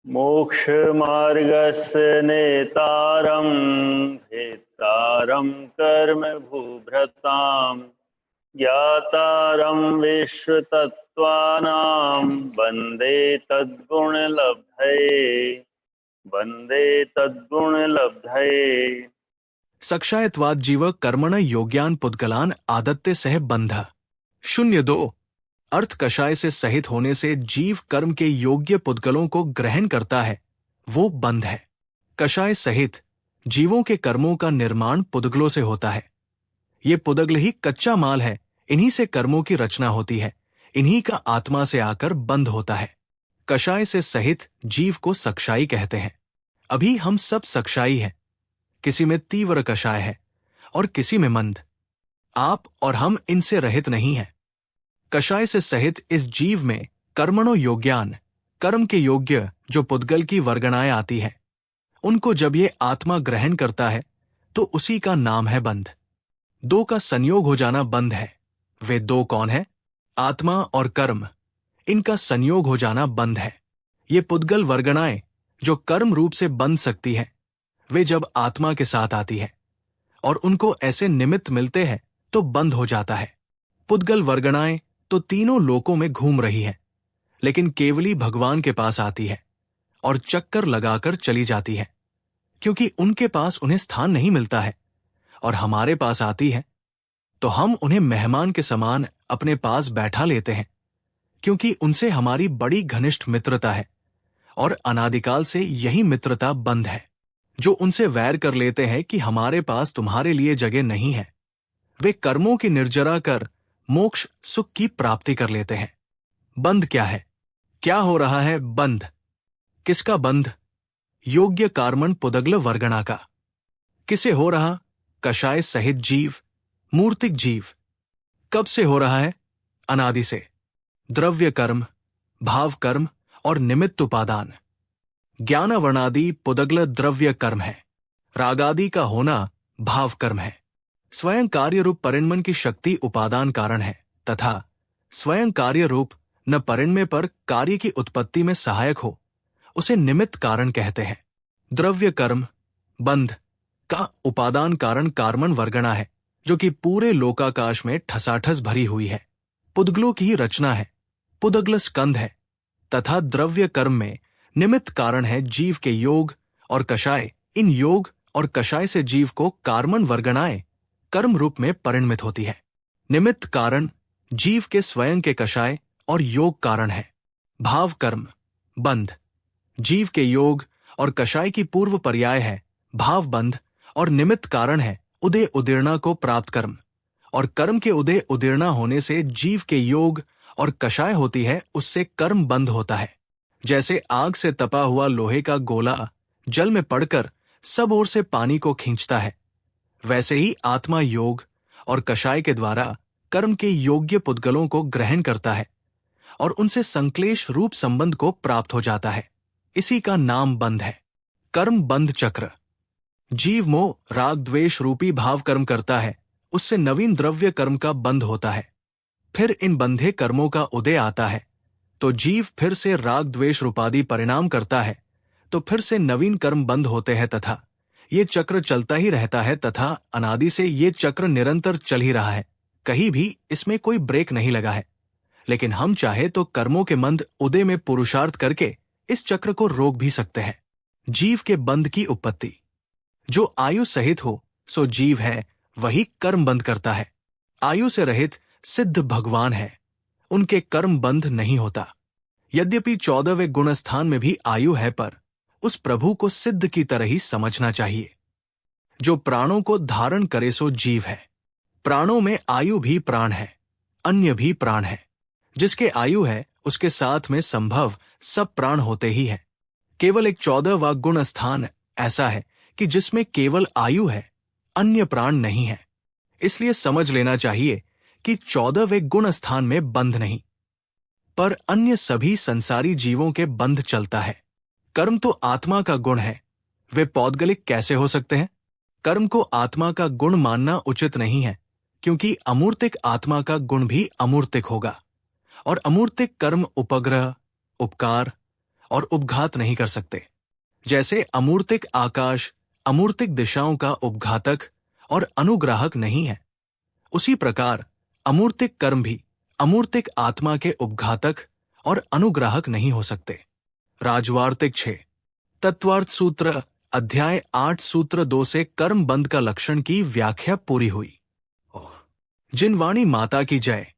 मोक्षमार्गस्य नेतारं भेत्तारं कर्म भूभृतां ज्ञातारं विश्वतत्त्वानां वन्दे तद्गुणलब्धये। सक्षायत्वाद जीव कर्मण योग्यान पुद्गलान आदत्ते सह बंध 02। अर्थ कषाय से सहित होने से जीव कर्म के योग्य पुद्गलों को ग्रहण करता है, वो बंध है। कषाय सहित जीवों के कर्मों का निर्माण पुद्गलों से होता है। ये पुद्गल ही कच्चा माल है, इन्हीं से कर्मों की रचना होती है, इन्हीं का आत्मा से आकर बंध होता है। कषाय से सहित जीव को सक्षाई कहते हैं। अभी हम सब सक्षाई हैं, किसी में तीव्र कषाय है और किसी में मंद। आप और हम इनसे रहित नहीं हैं। कषाय से सहित इस जीव में कर्मणो योग्यान, कर्म के योग्य जो पुद्गल की वर्गणाएं आती हैं, उनको जब ये आत्मा ग्रहण करता है तो उसी का नाम है बंध। दो का संयोग हो जाना बंध है। वे दो कौन है? आत्मा और कर्म, इनका संयोग हो जाना बंध है। ये पुद्गल वर्गणाएं जो कर्म रूप से बंध सकती है, वे जब आत्मा के साथ आती है और उनको ऐसे निमित्त मिलते हैं तो बंद हो जाता है। पुद्गल वर्गणाएं तो तीनों लोकों में घूम रही है, लेकिन केवली भगवान के पास आती है और चक्कर लगाकर चली जाती है, क्योंकि उनके पास उन्हें स्थान नहीं मिलता है। और हमारे पास आती है तो हम उन्हें मेहमान के समान अपने पास बैठा लेते हैं, क्योंकि उनसे हमारी बड़ी घनिष्ठ मित्रता है और अनादिकाल से यही मित्रता बंध है। जो उनसे वैर कर लेते हैं कि हमारे पास तुम्हारे लिए जगह नहीं है, वे कर्मों की निर्जरा कर मोक्ष सुख की प्राप्ति कर लेते हैं। बंध क्या है? क्या हो रहा है बंध? किसका बंध? योग्य कार्मण पुदग्ल वर्गणा का। किसे हो रहा? कषाय सहित जीव, मूर्तिक जीव। कब से हो रहा है? अनादि से। द्रव्य कर्म, भाव कर्म और निमित्त उपादान। ज्ञान वर्णादि पुदग्ल द्रव्य कर्म है। रागादि का होना भाव कर्म है। स्वयं कार्य रूप परिणमन की शक्ति उपादान कारण है, तथा स्वयं कार्य रूप न परिणमय पर कार्य की उत्पत्ति में सहायक हो, उसे निमित्त कारण कहते हैं। द्रव्य कर्म बंध का उपादान कारण कार्मण वर्गणा है, जो कि पूरे लोकाकाश में ठसाठस भरी हुई है। पुद्गलों की ही रचना है। पुदग्ल स्कंध है, तथा द्रव्य कर्म में निमित्त कारण है जीव के योग और कषाय। इन योग और कषाय से जीव को कार्मण वर्गणाएं कर्म रूप में परिणमित होती है। निमित्त कारण जीव के स्वयं के कषाय और योग कारण है। भाव कर्म बंध जीव के योग और कषाय की पूर्व पर्याय है। भाव बंध और निमित्त कारण है उदय उदीर्णा को प्राप्त कर्म, और कर्म के उदय उदीर्णा होने से जीव के योग और कषाय होती है, उससे कर्म बंध होता है। जैसे आग से तपा हुआ लोहे का गोला जल में पड़कर सब ओर से पानी को खींचता है, वैसे ही आत्मा योग और कषाय के द्वारा कर्म के योग्य पुद्गलों को ग्रहण करता है और उनसे संक्लेश रूप संबंध को प्राप्त हो जाता है। इसी का नाम बंध है। कर्म बंध चक्र। जीव मोह राग द्वेष रूपी भाव कर्म करता है, उससे नवीन द्रव्य कर्म का बंध होता है। फिर इन बंधे कर्मों का उदय आता है तो जीव फिर से राग द्वेष रूपादि परिणाम करता है, तो फिर से नवीन कर्म बंद होते हैं, तथा ये चक्र चलता ही रहता है। तथा अनादि से ये चक्र निरंतर चल ही रहा है, कहीं भी इसमें कोई ब्रेक नहीं लगा है। लेकिन हम चाहे तो कर्मों के मंद उदय में पुरुषार्थ करके इस चक्र को रोक भी सकते हैं। जीव के बंध की उत्पत्ति। जो आयु सहित हो सो जीव है, वही कर्म बंध करता है। आयु से रहित सिद्ध भगवान है, उनके कर्म बंध नहीं होता। यद्यपि 14वें गुण स्थान में भी आयु है, पर उस प्रभु को सिद्ध की तरह ही समझना चाहिए। जो प्राणों को धारण करे सो जीव है। प्राणों में आयु भी प्राण है, अन्य भी प्राण है। जिसके आयु है उसके साथ में संभव सब प्राण होते ही हैं। केवल एक 14वां गुण स्थान ऐसा है कि जिसमें केवल आयु है, अन्य प्राण नहीं है। इसलिए समझ लेना चाहिए कि 14वें गुण स्थान में बंध नहीं, पर अन्य सभी संसारी जीवों के बंध चलता है। कर्म तो आत्मा का गुण है, वे पौद्गलिक कैसे हो सकते हैं? कर्म को आत्मा का गुण मानना उचित नहीं है, क्योंकि अमूर्तिक आत्मा का गुण भी अमूर्तिक होगा, और अमूर्तिक कर्म उपग्रह, उपकार और उपघात नहीं कर सकते। जैसे अमूर्तिक आकाश अमूर्तिक दिशाओं का उपघातक और अनुग्राहक नहीं है, उसी प्रकार अमूर्तिक कर्म भी अमूर्तिक आत्मा के उपघातक और अनुग्राहक नहीं हो सकते। राजवार्तिक 6 तत्वार्थ सूत्र अध्याय 8 सूत्र 2 से कर्म बंध का लक्षण की व्याख्या पूरी हुई। जिन वाणी माता की जय।